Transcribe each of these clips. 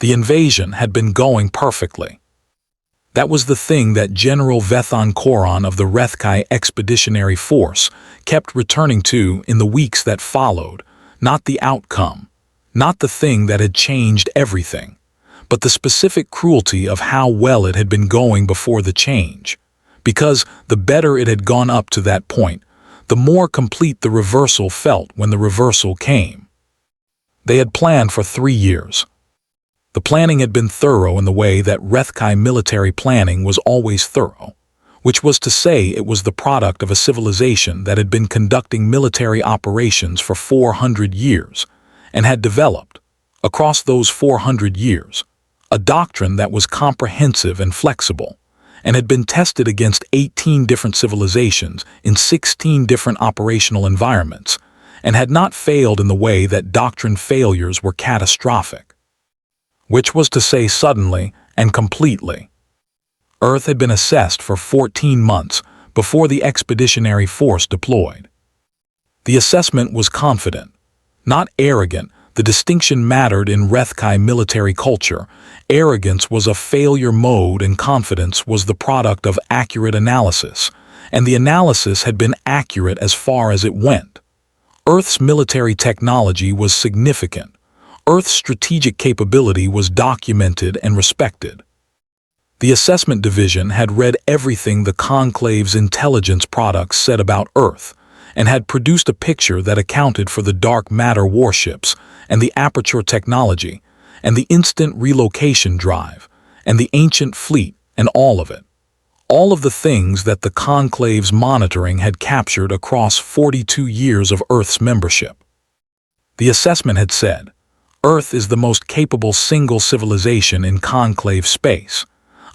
The invasion had been going perfectly. That was the thing that General Vethan Koran of the Rethkai Expeditionary Force kept returning to in the weeks that followed, not the outcome, not the thing that had changed everything, but the specific cruelty of how well it had been going before the change. Because the better it had gone up to that point, the more complete the reversal felt when the reversal came. They had planned for 3 years. The planning had been thorough in the way that Rethkai military planning was always thorough, which was to say it was the product of a civilization that had been conducting military operations for 400 years and had developed, across those 400 years, a doctrine that was comprehensive and flexible, and had been tested against 18 different civilizations in 16 different operational environments, and had not failed in the way that doctrine failures were catastrophic. Which was to say suddenly and completely. Earth had been assessed for 14 months before the expeditionary force deployed. The assessment was confident, not arrogant. The distinction mattered in Rethkai military culture. Arrogance was a failure mode and confidence was the product of accurate analysis, and the analysis had been accurate as far as it went. Earth's military technology was significant. Earth's strategic capability was documented and respected. The assessment division had read everything the Conclave's intelligence products said about Earth and had produced a picture that accounted for the dark matter warships and the aperture technology and the instant relocation drive and the ancient fleet and all of it. All of the things that the Conclave's monitoring had captured across 42 years of Earth's membership. The assessment had said, Earth is the most capable single civilization in conclave space.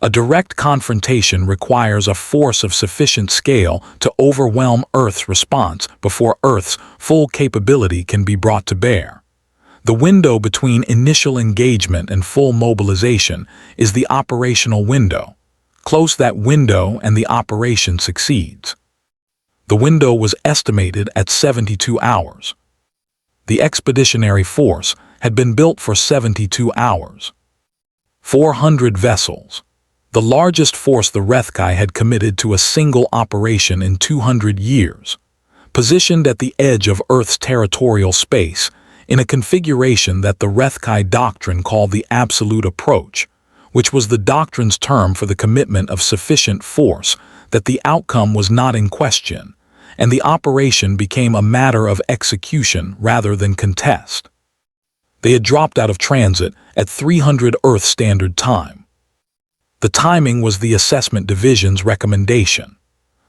A direct confrontation requires a force of sufficient scale to overwhelm Earth's response before Earth's full capability can be brought to bear. The window between initial engagement and full mobilization is the operational window. Close that window and the operation succeeds. The window was estimated at 72 hours. The expeditionary force had been built for 72 hours. 400 vessels, the largest force the Rethkai had committed to a single operation in 200 years, positioned at the edge of Earth's territorial space in a configuration that the Rethkai doctrine called the absolute approach, which was the doctrine's term for the commitment of sufficient force that the outcome was not in question, and the operation became a matter of execution rather than contest. They had dropped out of transit at 300 Earth Standard Time. The timing was the assessment division's recommendation.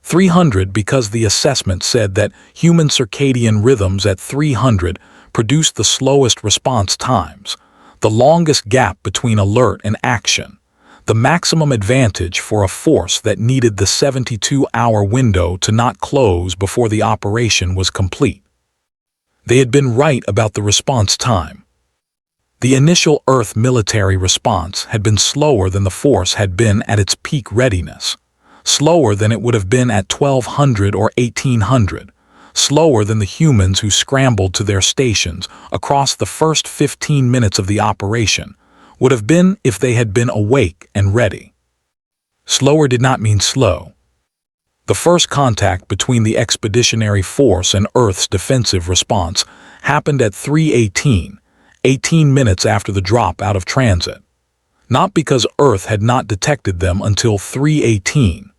300 because the assessment said that human circadian rhythms at 300 produced the slowest response times, the longest gap between alert and action, the maximum advantage for a force that needed the 72-hour window to not close before the operation was complete. They had been right about the response time. The initial Earth military response had been slower than the force had been at its peak readiness, slower than it would have been at 1200 or 1800, slower than the humans who scrambled to their stations across the first 15 minutes of the operation would have been if they had been awake and ready. Slower did not mean slow. The first contact between the expeditionary force and Earth's defensive response happened at 3:18, 18 minutes after the drop out of transit. Not because Earth had not detected them until 3:18,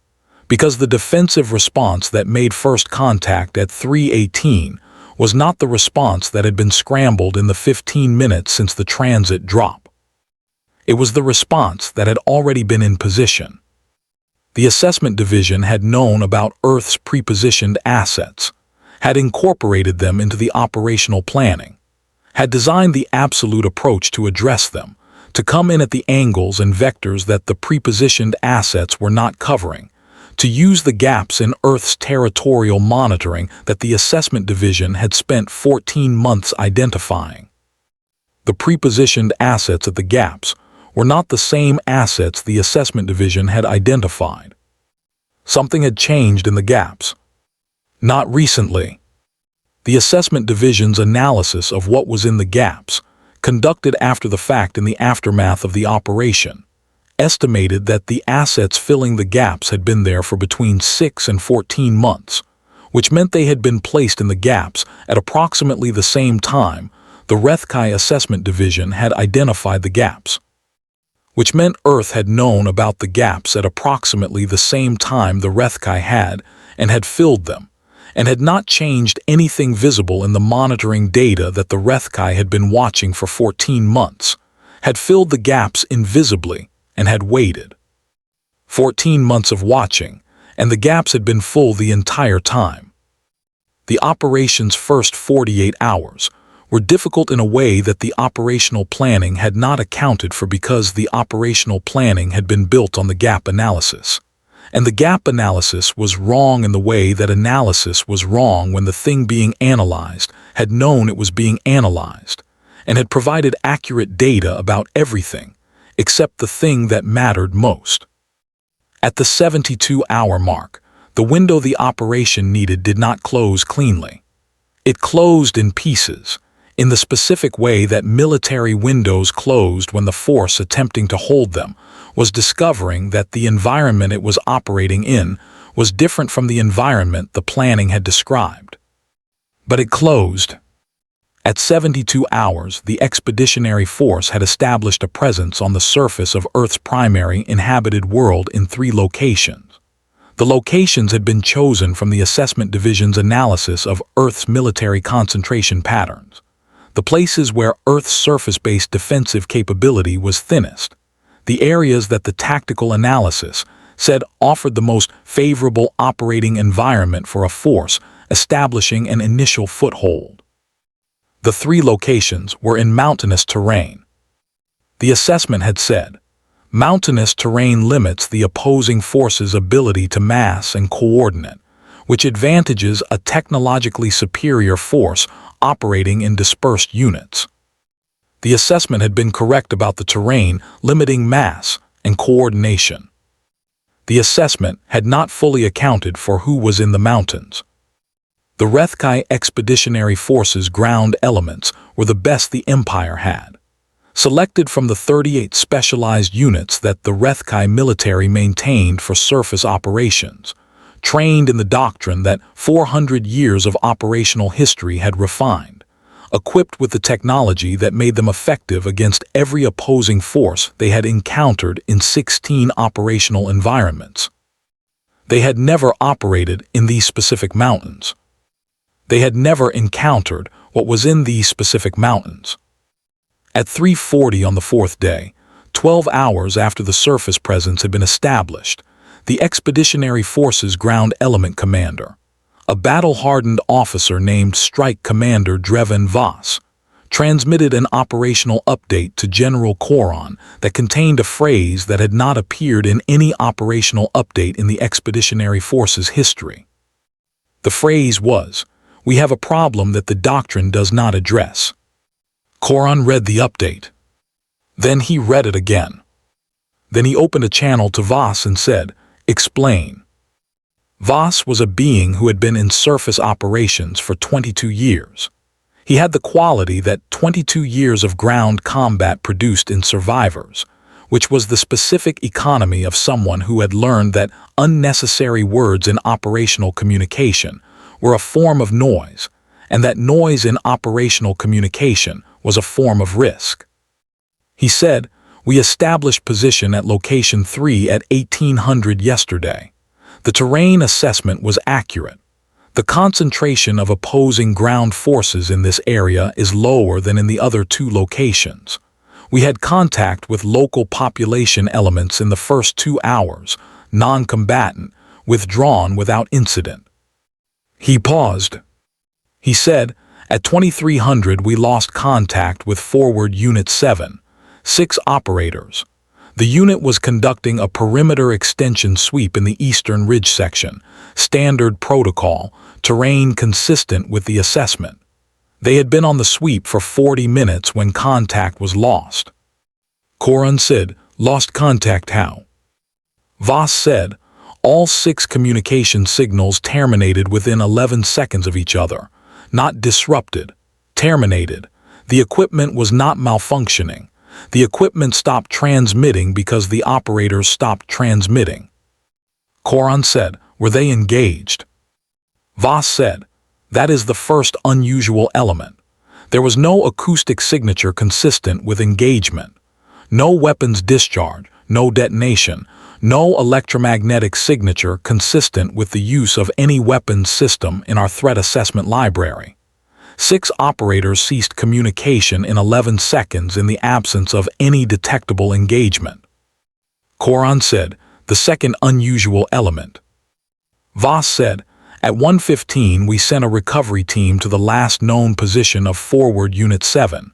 because the defensive response that made first contact at 3:18 was not the response that had been scrambled in the 15 minutes since the transit drop. It was the response that had already been in position. The assessment division had known about Earth's prepositioned assets, had incorporated them into the operational planning, had designed the absolute approach to address them, to come in at the angles and vectors that the prepositioned assets were not covering, to use the gaps in Earth's territorial monitoring that the assessment division had spent 14 months identifying. The prepositioned assets at the gaps were not the same assets the assessment division had identified. Something had changed in the gaps. Not recently. The assessment division's analysis of what was in the gaps conducted after the fact in the aftermath of the operation, estimated that the assets filling the gaps had been there for between 6 and 14 months, which meant they had been placed in the gaps at approximately the same time the Rethkai Assessment Division had identified the gaps, which meant Earth had known about the gaps at approximately the same time the Rethkai had and had filled them, and had not changed anything visible in the monitoring data that the Rethkai had been watching for 14 months, had filled the gaps invisibly and had waited. 14 months of watching, and the gaps had been full the entire time. The operation's first 48 hours were difficult in a way that the operational planning had not accounted for because the operational planning had been built on the gap analysis. And the gap analysis was wrong in the way that analysis was wrong when the thing being analyzed had known it was being analyzed and had provided accurate data about everything except the thing that mattered most. At the 72-hour mark, the window the operation needed did not close cleanly. It closed in pieces, in the specific way that military windows closed when the force attempting to hold them was discovering that the environment it was operating in was different from the environment the planning had described. But it closed. At 72 hours, the expeditionary force had established a presence on the surface of Earth's primary inhabited world in 3 locations. The locations had been chosen from the Assessment Division's analysis of Earth's military concentration patterns, the places where Earth's surface-based defensive capability was thinnest, the areas that the tactical analysis said offered the most favorable operating environment for a force establishing an initial foothold. The 3 locations were in mountainous terrain. The assessment had said, mountainous terrain limits the opposing force's ability to mass and coordinate, which advantages a technologically superior force operating in dispersed units. The assessment had been correct about the terrain limiting mass and coordination. The assessment had not fully accounted for who was in the mountains. The Rethkai Expeditionary Force's ground elements were the best the Empire had, selected from the 38 specialized units that the Rethkai military maintained for surface operations, trained in the doctrine that 400 years of operational history had refined, equipped with the technology that made them effective against every opposing force they had encountered in 16 operational environments. They had never operated in these specific mountains. They had never encountered what was in these specific mountains. At 3:40 on the 4th day, 12 hours after the surface presence had been established, the Expeditionary Force's ground element commander, a battle-hardened officer named Strike Commander Dreven Voss, transmitted an operational update to General Koron that contained a phrase that had not appeared in any operational update in the Expeditionary Force's history. The phrase was, "We have a problem that the doctrine does not address." Koron read the update. Then he read it again. Then he opened a channel to Voss and said, "Explain." Voss was a being who had been in surface operations for 22 years. He had the quality that 22 years of ground combat produced in survivors, which was the specific economy of someone who had learned that unnecessary words in operational communication were a form of noise, and that noise in operational communication was a form of risk. He said, "We established position at location 3 at 1800 yesterday. The terrain assessment was accurate. The concentration of opposing ground forces in this area is lower than in the other 2 locations. We had contact with local population elements in the first 2 hours, non-combatant, withdrawn without incident." He paused. He said, "At 2300 we lost contact with Forward Unit 7, 6 operators. The unit was conducting a perimeter extension sweep in the eastern ridge section, standard protocol, terrain consistent with the assessment. They had been on the sweep for 40 minutes when contact was lost." Koron said, "Lost contact how?" Voss said, "All 6 communication signals terminated within 11 seconds of each other. Not disrupted, terminated. The equipment was not malfunctioning. The equipment stopped transmitting because the operators stopped transmitting. Koran said, "Were they engaged?" Voss said, "That is the first unusual element. There was no acoustic signature consistent with engagement. No weapons discharge, no detonation, no electromagnetic signature consistent with the use of any weapons system in our threat assessment library. 6 operators ceased communication in 11 seconds in the absence of any detectable engagement." Koran said, "The second unusual element." Voss said, "At 1:15 we sent a recovery team to the last known position of forward Unit 7.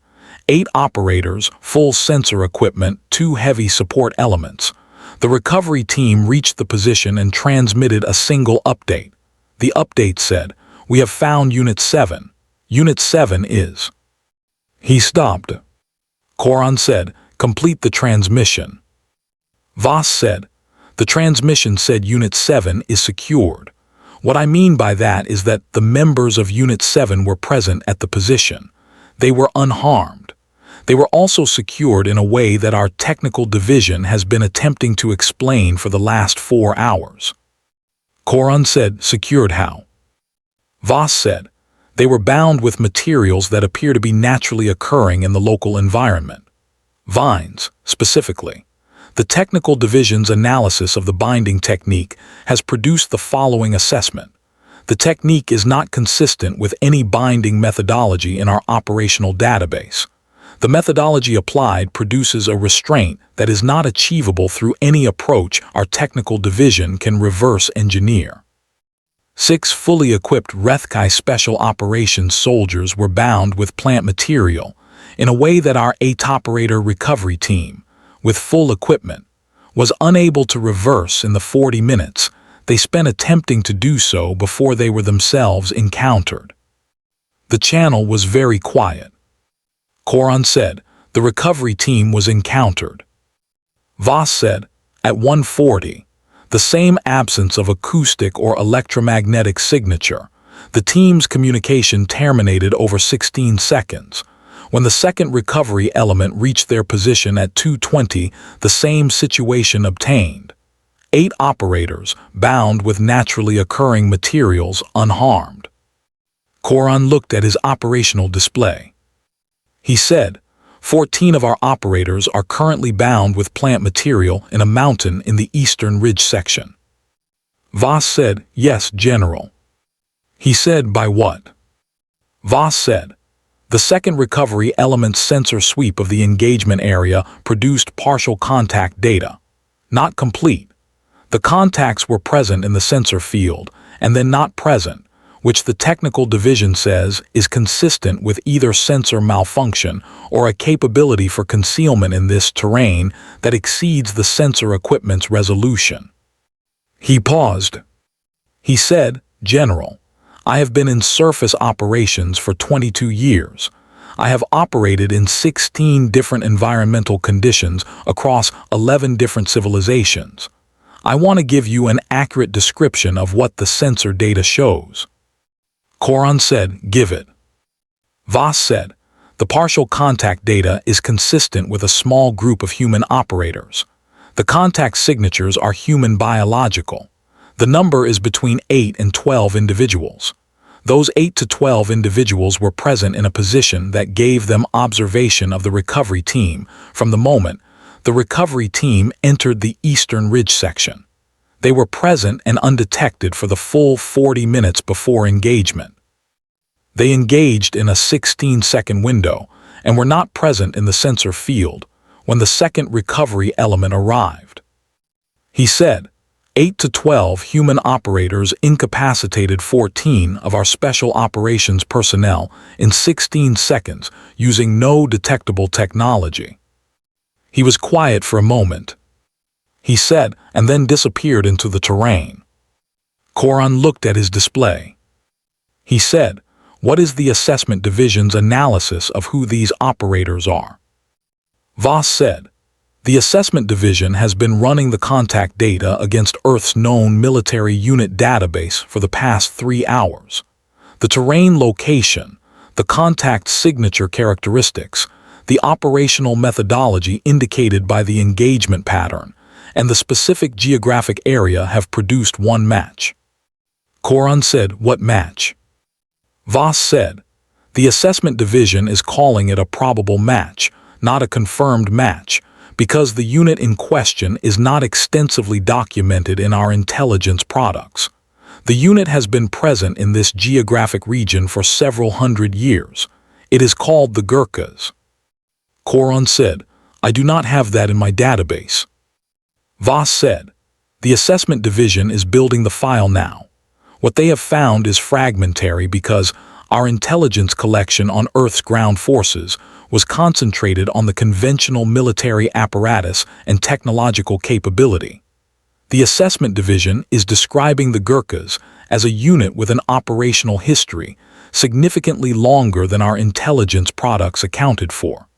8 operators, full sensor equipment, 2 heavy support elements. The recovery team reached the position and transmitted a single update. The update said, 'We have found Unit 7. Unit 7 is.'" He stopped. Koran said, "Complete the transmission." Voss said, "The transmission said Unit 7 is secured. What I mean by that is that the members of Unit 7 were present at the position. They were unharmed. They were also secured in a way that our technical division has been attempting to explain for the last 4 hours." Koran said, "Secured how?" Voss said, "They were bound with materials that appear to be naturally occurring in the local environment. Vines, specifically. The technical division's analysis of the binding technique has produced the following assessment. The technique is not consistent with any binding methodology in our operational database. The methodology applied produces a restraint that is not achievable through any approach our technical division can reverse engineer. 6 fully equipped Rethi Special Operations soldiers were bound with plant material in a way that our 8-operator recovery team, with full equipment, was unable to reverse in the 40 minutes they spent attempting to do so before they were themselves encountered. The channel was very quiet. Koran said, "The recovery team was encountered." Voss said, "At 1:40, the same absence of acoustic or electromagnetic signature, the team's communication terminated over 16 seconds. When the second recovery element reached their position at 2:20, the same situation obtained. 8 operators, bound with naturally occurring materials, unharmed." Koran looked at his operational display. He said, 14 of our operators are currently bound with plant material in a mountain in the eastern ridge section. Voss said, "Yes, General." He said, "By what?" Voss said, "The second recovery element's sensor sweep of the engagement area produced partial contact data. Not complete. The contacts were present in the sensor field, and then not present, which the technical division says is consistent with either sensor malfunction or a capability for concealment in this terrain that exceeds the sensor equipment's resolution." He paused. He said, "General, I have been in surface operations for 22 years. I have operated in 16 different environmental conditions across 11 different civilizations. I want to give you an accurate description of what the sensor data shows." Koran said, "Give it." Voss said, "The partial contact data is consistent with a small group of human operators. The contact signatures are human biological. The number is between 8 and 12 individuals. Those 8 to 12 individuals were present in a position that gave them observation of the recovery team from the moment the recovery team entered the eastern ridge section. They were present and undetected for the full 40 minutes before engagement. They engaged in a 16-second window and were not present in the sensor field when the second recovery element arrived." He said, 8 to 12 human operators incapacitated 14 of our special operations personnel in 16 seconds using no detectable technology." He was quiet for a moment. He said, and then disappeared into the terrain. Koran looked at his display. He said, "What is the assessment division's analysis of who these operators are?" Voss said, "The assessment division has been running the contact data against Earth's known military unit database for the past 3 hours. The terrain location, the contact signature characteristics, the operational methodology indicated by the engagement pattern, and the specific geographic area have produced one match. Koran said, "What match?" Voss said, "The assessment division is calling it a probable match, not a confirmed match, because the unit in question is not extensively documented in our intelligence products. The unit has been present in this geographic region for several hundred years. It is called the Gurkhas." Koran said, "I do not have that in my database." Voss said, "The assessment division is building the file now. What they have found is fragmentary because our intelligence collection on Earth's ground forces was concentrated on the conventional military apparatus and technological capability. The assessment division is describing the Gurkhas as a unit with an operational history significantly longer than our intelligence products accounted for."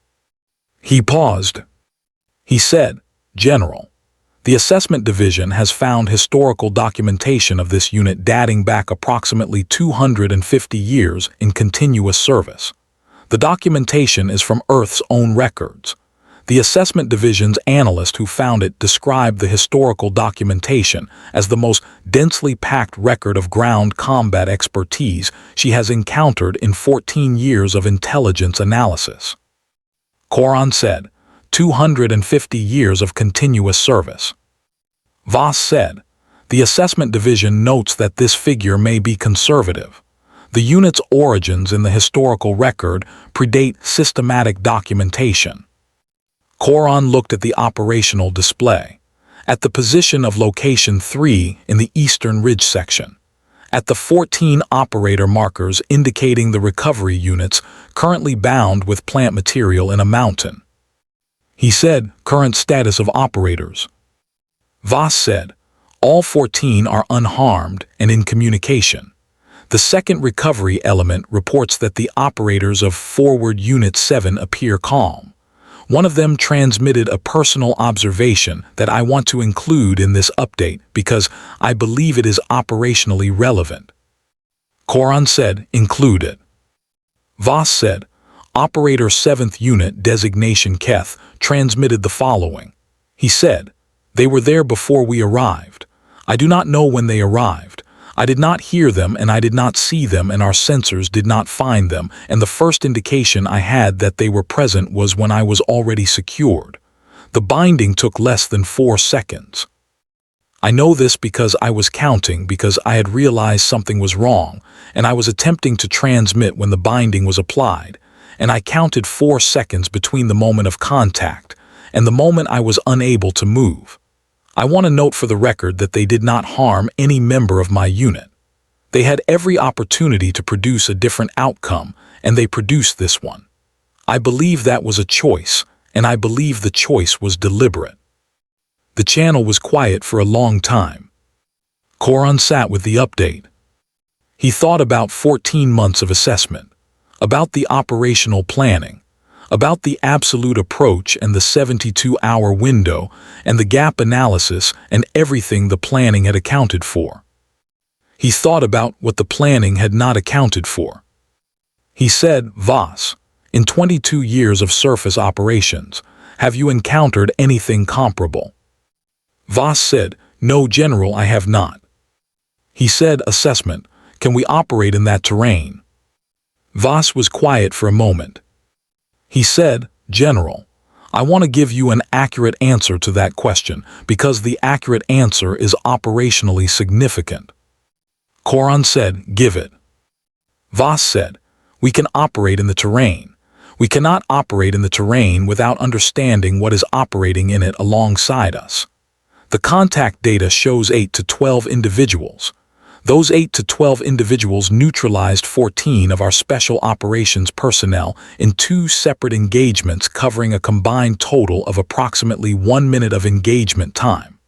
He paused. He said, "General, the assessment division has found historical documentation of this unit dating back approximately 250 years in continuous service. The documentation is from Earth's own records. The assessment division's analyst who found it described the historical documentation as the most densely packed record of ground combat expertise she has encountered in 14 years of intelligence analysis." Koran said, 250 years of continuous service. Voss said, "The assessment division notes that this figure may be conservative. The unit's origins in the historical record predate systematic documentation." Koran looked at the operational display, at the position of location 3 in the eastern ridge section, at the 14 operator markers indicating the recovery units currently bound with plant material in a mountain. He said, "Current status of operators." Voss said, "All 14 are unharmed and in communication. The second recovery element reports that the operators of Forward Unit 7 appear calm. One of them transmitted a personal observation that I want to include in this update because I believe it is operationally relevant." Koran said, "Include it." Voss said, "Operator 7th Unit designation Keth transmitted the following." He said, "They were there before we arrived. I do not know when they arrived. I did not hear them and I did not see them and our sensors did not find them, and the first indication I had that they were present was when I was already secured. The binding took less than 4 seconds. I know this because I was counting because I had realized something was wrong and I was attempting to transmit when the binding was applied, and I counted 4 seconds between the moment of contact and the moment I was unable to move. I want to note for the record that they did not harm any member of my unit. They had every opportunity to produce a different outcome, and they produced this one. I believe that was a choice, and I believe the choice was deliberate." The channel was quiet for a long time. Koran sat with the update. He thought about 14 months of assessment, about the operational planning, about the absolute approach and the 72-hour window and the gap analysis and everything the planning had accounted for. He thought about what the planning had not accounted for. He said, "Voss, in 22 years of surface operations, have you encountered anything comparable?" Voss said, "No, General, I have not." He said, "Assessment, can we operate in that terrain?" Voss was quiet for a moment. He said, "General, I want to give you an accurate answer to that question because the accurate answer is operationally significant." Koran said, "Give it." Voss said, "We can operate in the terrain. We cannot operate in the terrain without understanding what is operating in it alongside us. The contact data shows 8 to 12 individuals. Those 8 to 12 individuals neutralized 14 of our special operations personnel in 2 separate engagements covering a combined total of approximately 1 minute of engagement time.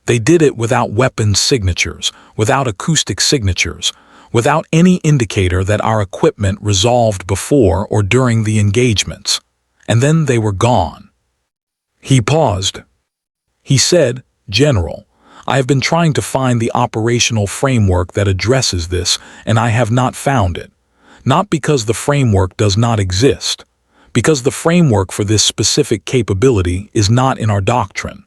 They did it without weapons signatures, without acoustic signatures, without any indicator that our equipment resolved before or during the engagements. And then they were gone." He paused. He said, "General, I have been trying to find the operational framework that addresses this, and I have not found it. Not because the framework does not exist, because the framework for this specific capability is not in our doctrine.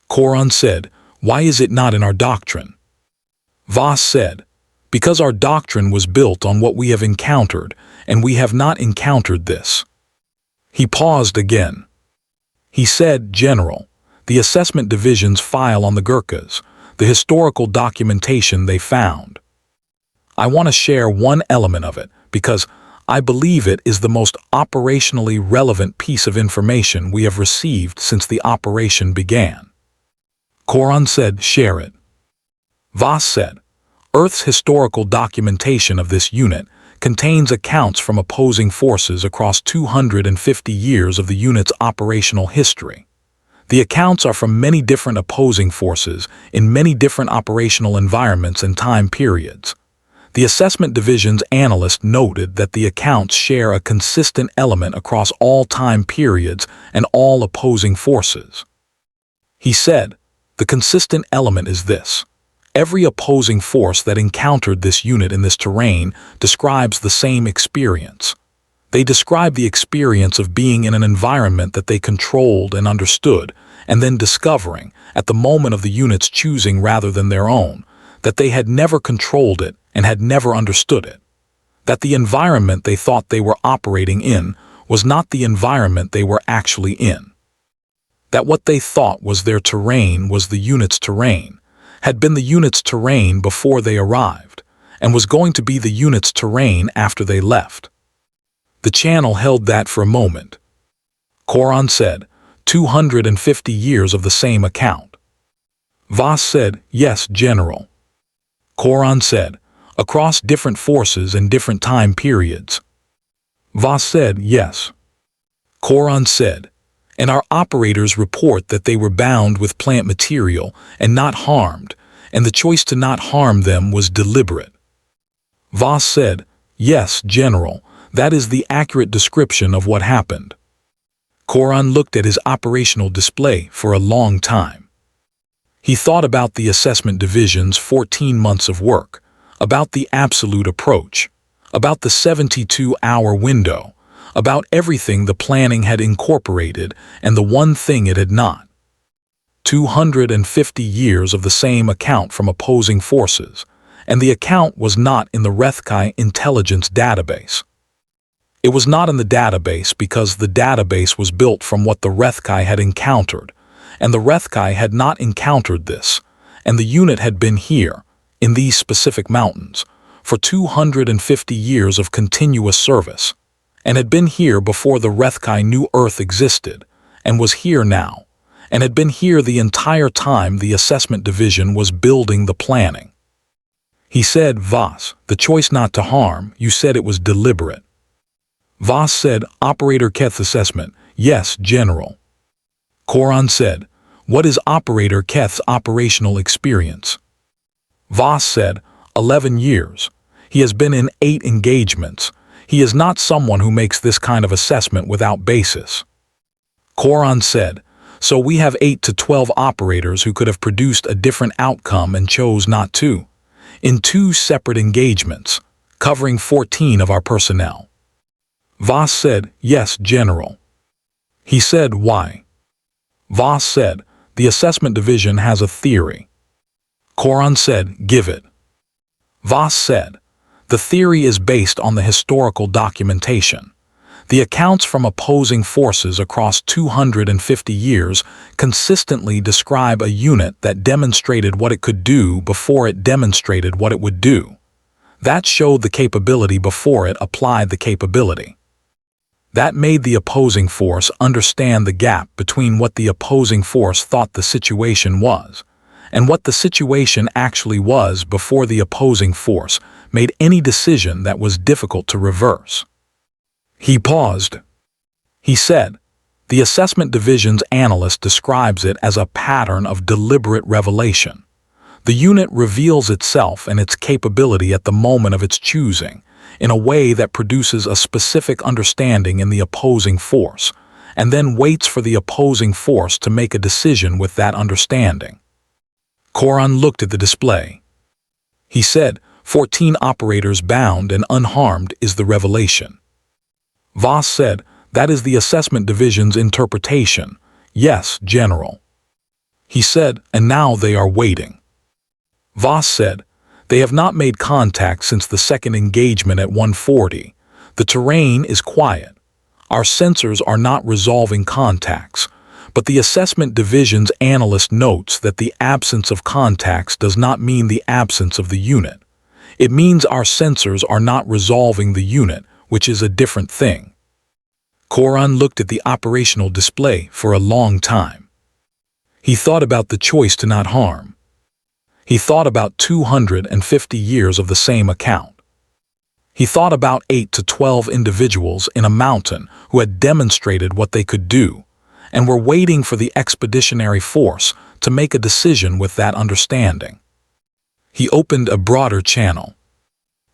Koran said, "Why is it not in our doctrine?" Voss said, "Because our doctrine was built on what we have encountered, and we have not encountered this." He paused again. He said, "General, the assessment division's file on the Gurkhas, the historical documentation they found. I want to share one element of it because I believe it is the most operationally relevant piece of information we have received since the operation began." Koran said, "Share it." Voss said, "Earth's historical documentation of this unit contains accounts from opposing forces across 250 years of the unit's operational history. The accounts are from many different opposing forces in many different operational environments and time periods. The assessment division's analyst noted that the accounts share a consistent element across all time periods and all opposing forces." He said, "The consistent element is this. Every opposing force that encountered this unit in this terrain describes the same experience. They describe the experience of being in an environment that they controlled and understood, and then discovering, at the moment of the unit's choosing rather than their own, that they had never controlled it and had never understood it. That the environment they thought they were operating in was not the environment they were actually in. That what they thought was their terrain was the unit's terrain, had been the unit's terrain before they arrived, and was going to be the unit's terrain after they left." The channel held that for a moment. Koran said, 250 years of the same account. Voss said, "Yes, General." Koran said, "Across different forces and different time periods." Voss said, "Yes." Koran said, "And our operators report that they were bound with plant material and not harmed, and the choice to not harm them was deliberate." Voss said, "Yes, General, that is the accurate description of what happened." Koran looked at his operational display for a long time. He thought about the assessment division's 14 months of work, about the absolute approach, about the 72-hour window, about everything the planning had incorporated and the one thing it had not. 250 years of the same account from opposing forces, and the account was not in the Rethkai intelligence database. It was not in the database because the database was built from what the Rethkai had encountered, and the Rethkai had not encountered this, and the unit had been here, in these specific mountains, for 250 years of continuous service, and had been here before the Rethkai knew Earth existed, and was here now, and had been here the entire time the assessment division was building the planning. He said, "Voss, the choice not to harm, you said it was deliberate." Voss said, "Operator Keth's assessment, yes, General." Koran said, "What is Operator Keth's operational experience?" Voss said, 11 years. He has been in 8 engagements. He is not someone who makes this kind of assessment without basis. Koran said, "So we have 8 to 12 operators who could have produced a different outcome and chose not to, in 2 separate engagements, covering 14 of our personnel." Voss said, "Yes, General." He said, "Why?" Voss said, "The assessment division has a theory." Koran said, "Give it." Voss said, "The theory is based on the historical documentation. The accounts from opposing forces across 250 years consistently describe a unit that demonstrated what it could do before it demonstrated what it would do. That showed the capability before it applied the capability. That made the opposing force understand the gap between what the opposing force thought the situation was, and what the situation actually was before the opposing force made any decision that was difficult to reverse." He paused. He said, "The assessment division's analyst describes it as a pattern of deliberate revelation. The unit reveals itself and its capability at the moment of its choosing, in a way that produces a specific understanding in the opposing force, and then waits for the opposing force to make a decision with that understanding." Koran looked at the display. He said, 14 operators bound and unharmed is the revelation. Voss said, that is the assessment division's interpretation. Yes, General. He said, and now they are waiting. Voss said, they have not made contact since the second engagement at 1:40. The terrain is quiet. Our sensors are not resolving contacts, but the assessment division's analyst notes that the absence of contacts does not mean the absence of the unit. It means our sensors are not resolving the unit, which is a different thing. Koran looked at the operational display for a long time. He thought about the choice to not harm. He thought about 250 years of the same account. He thought about 8 to 12 individuals in a mountain who had demonstrated what they could do, and were waiting for the expeditionary force to make a decision with that understanding. He opened a broader channel.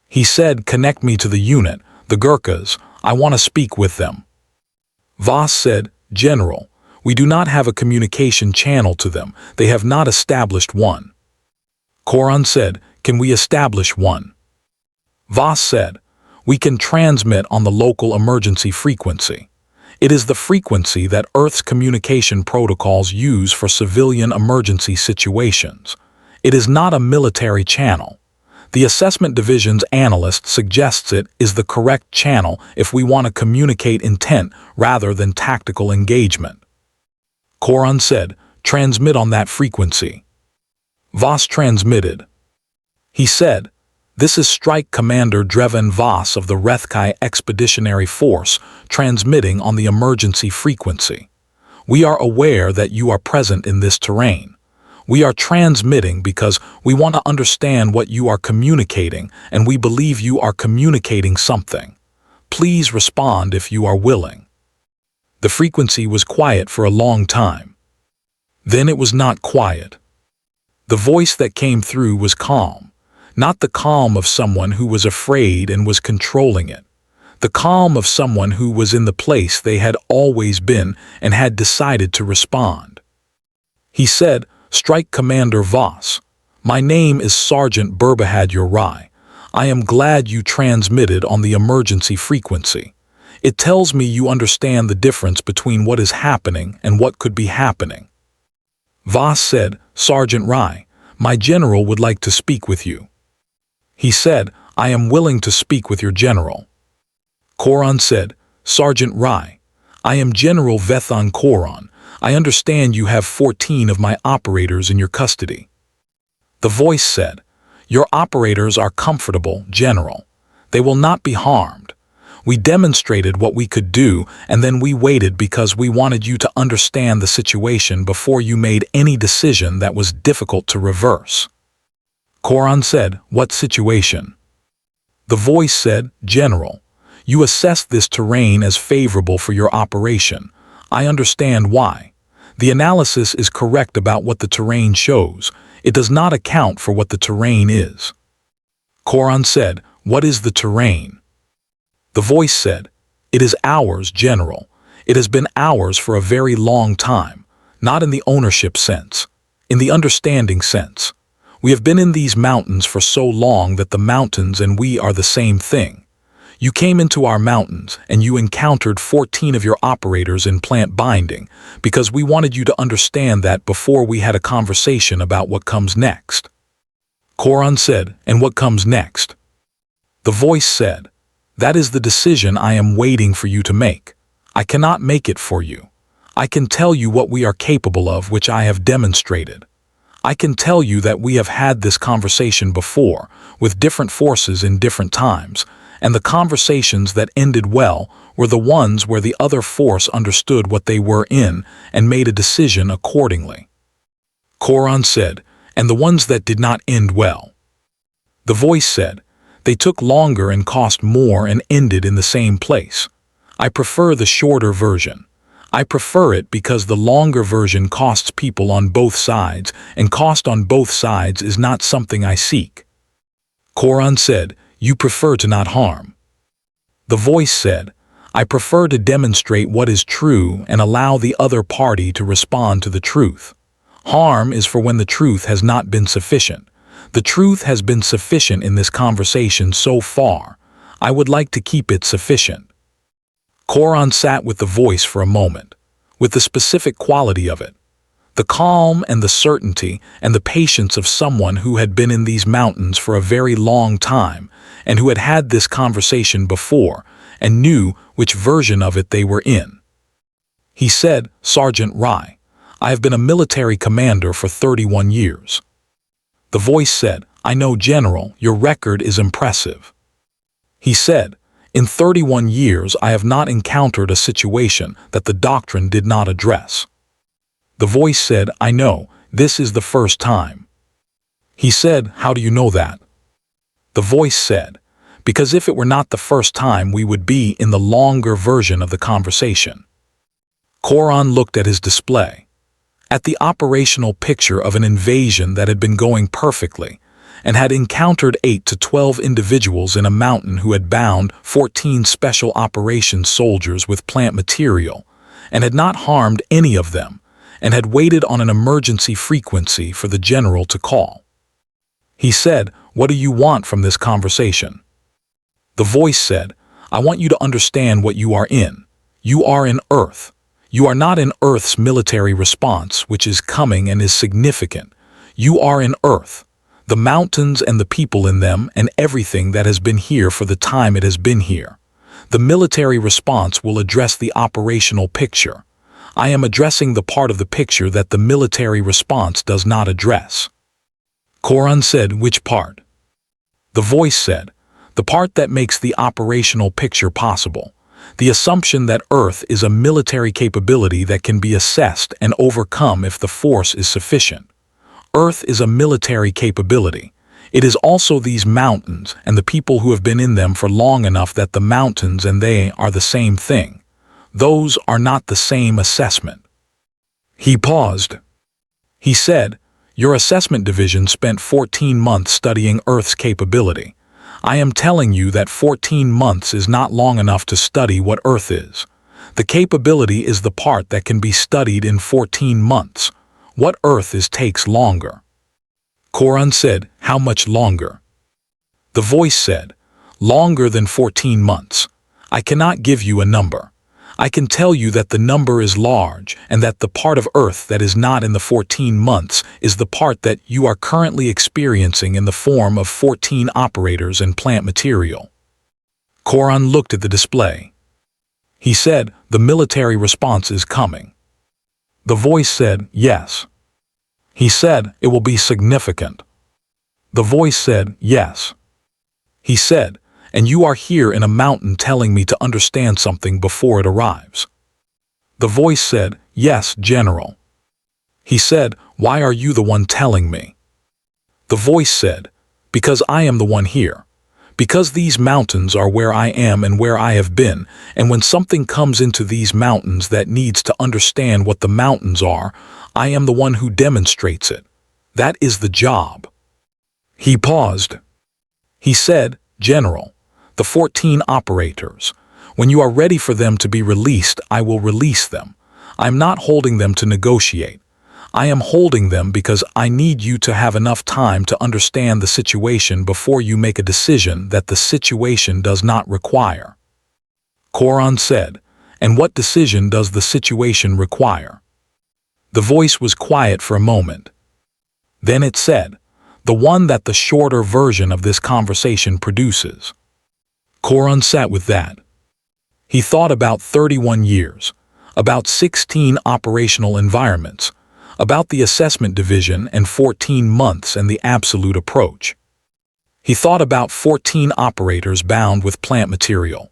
He said, connect me to the unit, the Gurkhas, I want to speak with them. Voss said, General, we do not have a communication channel to them, they have not established one. Koran said, can we establish one? Voss said, we can transmit on the local emergency frequency. It is the frequency that Earth's communication protocols use for civilian emergency situations. It is not a military channel. The assessment division's analyst suggests it is the correct channel if we want to communicate intent rather than tactical engagement. Koran said, transmit on that frequency. Voss transmitted. He said, this is Strike Commander Dreven Voss of the Rethkai Expeditionary Force transmitting on the emergency frequency. We are aware that you are present in this terrain. We are transmitting because we want to understand what you are communicating, and we believe you are communicating something. Please respond if you are willing. The frequency was quiet for a long time. Then it was not quiet. The voice that came through was calm. Not the calm of someone who was afraid and was controlling it. The calm of someone who was in the place they had always been and had decided to respond. He said, Strike Commander Voss, my name is Sergeant Burbahad Rai. I am glad you transmitted on the emergency frequency. It tells me you understand the difference between what is happening and what could be happening. Voss said, Sergeant Rai, my general would like to speak with you. He said, I am willing to speak with your general. Koran said, Sergeant Rai, I am General Vethan Koran. I understand you have 14 of my operators in your custody. The voice said, your operators are comfortable, General. They will not be harmed. We demonstrated what we could do, and then we waited because we wanted you to understand the situation before you made any decision that was difficult to reverse. Koran said, what situation? The voice said, General, you assessed this terrain as favorable for your operation. I understand why. The analysis is correct about what the terrain shows. It does not account for what the terrain is. Koran said, what is the terrain? The voice said, it is ours, General. It has been ours for a very long time, not in the ownership sense, in the understanding sense. We have been in these mountains for so long that the mountains and we are the same thing. You came into our mountains and you encountered 14 of your operators in plant binding because we wanted you to understand that before we had a conversation about what comes next. Koran said, and what comes next? The voice said, that is the decision I am waiting for you to make. I cannot make it for you. I can tell you what we are capable of, which I have demonstrated. I can tell you that we have had this conversation before, with different forces in different times, and the conversations that ended well were the ones where the other force understood what they were in and made a decision accordingly. Koran said, and the ones that did not end well. The voice said, they took longer and cost more and ended in the same place. I prefer the shorter version. I prefer it because the longer version costs people on both sides, and cost on both sides is not something I seek. Koran said, you prefer to not harm. The voice said, I prefer to demonstrate what is true and allow the other party to respond to the truth. Harm is for when the truth has not been sufficient. The truth has been sufficient in this conversation so far. I would like to keep it sufficient." Koran sat with the voice for a moment, with the specific quality of it, the calm and the certainty and the patience of someone who had been in these mountains for a very long time and who had had this conversation before and knew which version of it they were in. He said, "Sergeant Rai, I have been a military commander for 31 years. The voice said, "I know, General, your record is impressive." He said, "In 31 years I have not encountered a situation that the doctrine did not address." The voice said, "I know, this is the first time." He said, "How do you know that?" The voice said, "Because if it were not the first time we would be in the longer version of the conversation." Koran looked at his display, at the operational picture of an invasion that had been going perfectly, and had encountered 8 to 12 individuals in a mountain who had bound 14 special operations soldiers with plant material, and had not harmed any of them, and had waited on an emergency frequency for the general to call. He said, "What do you want from this conversation?" The voice said, "I want you to understand what you are in. You are in Earth. You are not in Earth's military response, which is coming and is significant. You are in Earth, the mountains and the people in them and everything that has been here for the time it has been here. The military response will address the operational picture. I am addressing the part of the picture that the military response does not address." Koran said, "Which part?" The voice said, "The part that makes the operational picture possible. The assumption that Earth is a military capability that can be assessed and overcome if the force is sufficient. Earth is a military capability. It is also these mountains and the people who have been in them for long enough that the mountains and they are the same thing. Those are not the same assessment." He paused. He said, "Your assessment division spent 14 months studying Earth's capability. I am telling you that 14 months is not long enough to study what Earth is. The capability is the part that can be studied in 14 months. What Earth is takes longer." Koran said, "How much longer?" The voice said, "Longer than 14 months. I cannot give you a number. I can tell you that the number is large and that the part of Earth that is not in the 14 months is the part that you are currently experiencing in the form of 14 operators and plant material." Koran looked at the display. He said, "The military response is coming." The voice said, "Yes." He said, "It will be significant." The voice said, "Yes." He said, "And you are here in a mountain telling me to understand something before it arrives." The voice said, "Yes, General." He said, "Why are you the one telling me?" The voice said, "Because I am the one here. Because these mountains are where I am and where I have been, and when something comes into these mountains that needs to understand what the mountains are, I am the one who demonstrates it. That is the job." He paused. He said, "General, the 14 operators. When you are ready for them to be released, I will release them. I am not holding them to negotiate. I am holding them because I need you to have enough time to understand the situation before you make a decision that the situation does not require." Koran said, "And what decision does the situation require?" The voice was quiet for a moment. Then it said, "The one that the shorter version of this conversation produces." Koran sat with that. He thought about 31 years, about 16 operational environments, about the assessment division and 14 months and the absolute approach. He thought about 14 operators bound with plant material,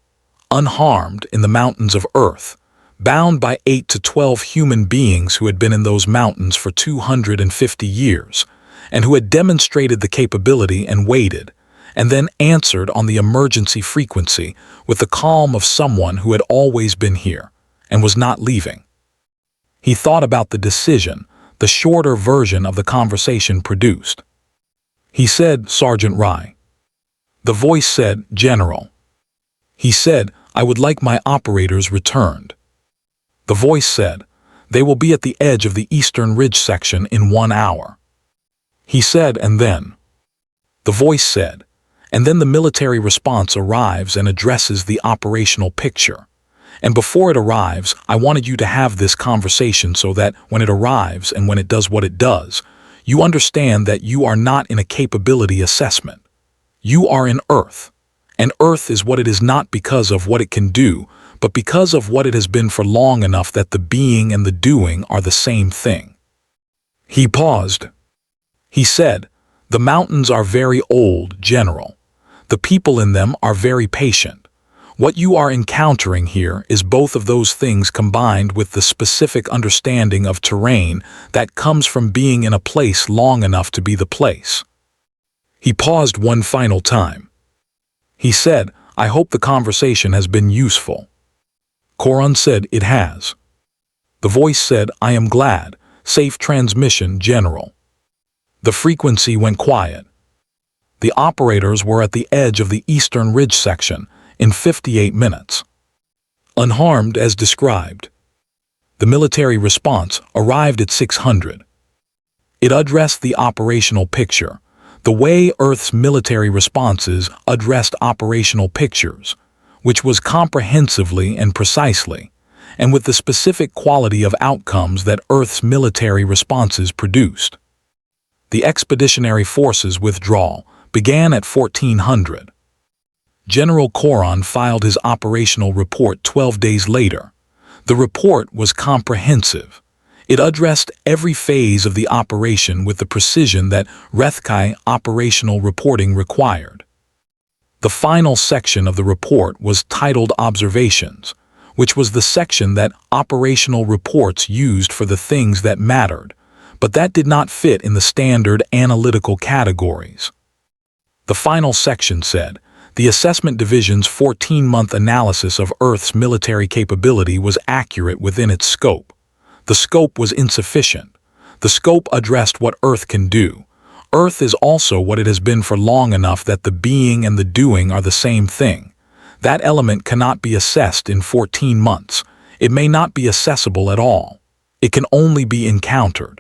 unharmed in the mountains of Earth, bound by 8 to 12 human beings who had been in those mountains for 250 years, and who had demonstrated the capability and waited, and then answered on the emergency frequency with the calm of someone who had always been here and was not leaving. He thought about the decision the shorter version of the conversation produced. He said, "Sergeant Rai." The voice said, "General." He said, "I would like my operators returned." The voice said, "They will be at the edge of the Eastern Ridge section in 1 hour." He said, "And then?" the voice said, and then the military response arrives and addresses the operational picture. And before it arrives, I wanted you to have this conversation so that when it arrives and when it does what it does, you understand that you are not in a capability assessment. You are in Earth. And Earth is what it is not because of what it can do, but because of what it has been for long enough that the being and the doing are the same thing. He paused. He said, "The mountains are very old, General. The people in them are very patient. What you are encountering here is both of those things combined with the specific understanding of terrain that comes from being in a place long enough to be the place." He paused one final time. He said, "I hope the conversation has been useful." Koran said, "It has." The voice said, "I am glad. Safe transmission, General." The frequency went quiet. The operators were at the edge of the eastern ridge section in 58 minutes. Unharmed as described. The military response arrived at 600. It addressed the operational picture, the way Earth's military responses addressed operational pictures, which was comprehensively and precisely, and with the specific quality of outcomes that Earth's military responses produced. The expeditionary forces withdrawal began at 1400. General Koran filed his operational report 12 days later. The report was comprehensive. It addressed every phase of the operation with the precision that Rethkai operational reporting required. The final section of the report was titled Observations, which was the section that operational reports used for the things that mattered, but that did not fit in the standard analytical categories. The final section said, "The Assessment Division's 14-month analysis of Earth's military capability was accurate within its scope. The scope was insufficient. The scope addressed what Earth can do. Earth is also what it has been for long enough that the being and the doing are the same thing. That element cannot be assessed in 14 months. It may not be accessible at all. It can only be encountered.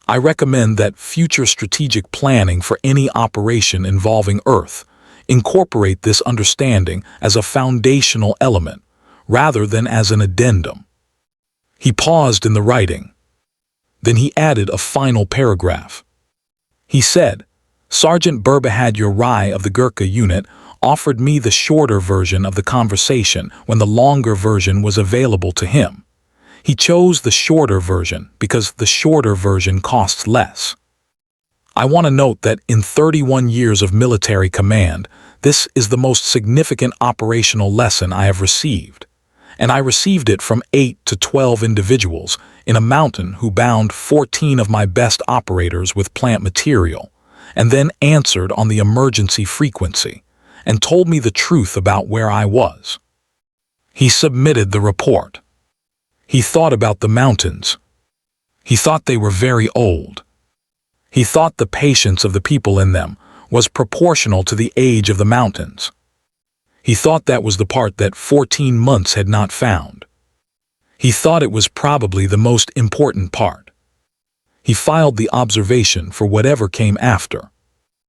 I recommend that future strategic planning for any operation involving Earth incorporate this understanding as a foundational element, rather than as an addendum." He paused in the writing. Then he added a final paragraph. He said, "Sergeant Burbahadure Rai of the Gurkha unit offered me the shorter version of the conversation when the longer version was available to him. He chose the shorter version because the shorter version costs less. I want to note that in 31 years of military command, this is the most significant operational lesson I have received. And I received it from 8 to 12 individuals in a mountain who bound 14 of my best operators with plant material, and then answered on the emergency frequency, and told me the truth about where I was." He submitted the report. He thought about the mountains. He thought they were very old. He thought the patience of the people in them was proportional to the age of the mountains. He thought that was the part that 14 months had not found. He thought it was probably the most important part. He filed the observation for whatever came after.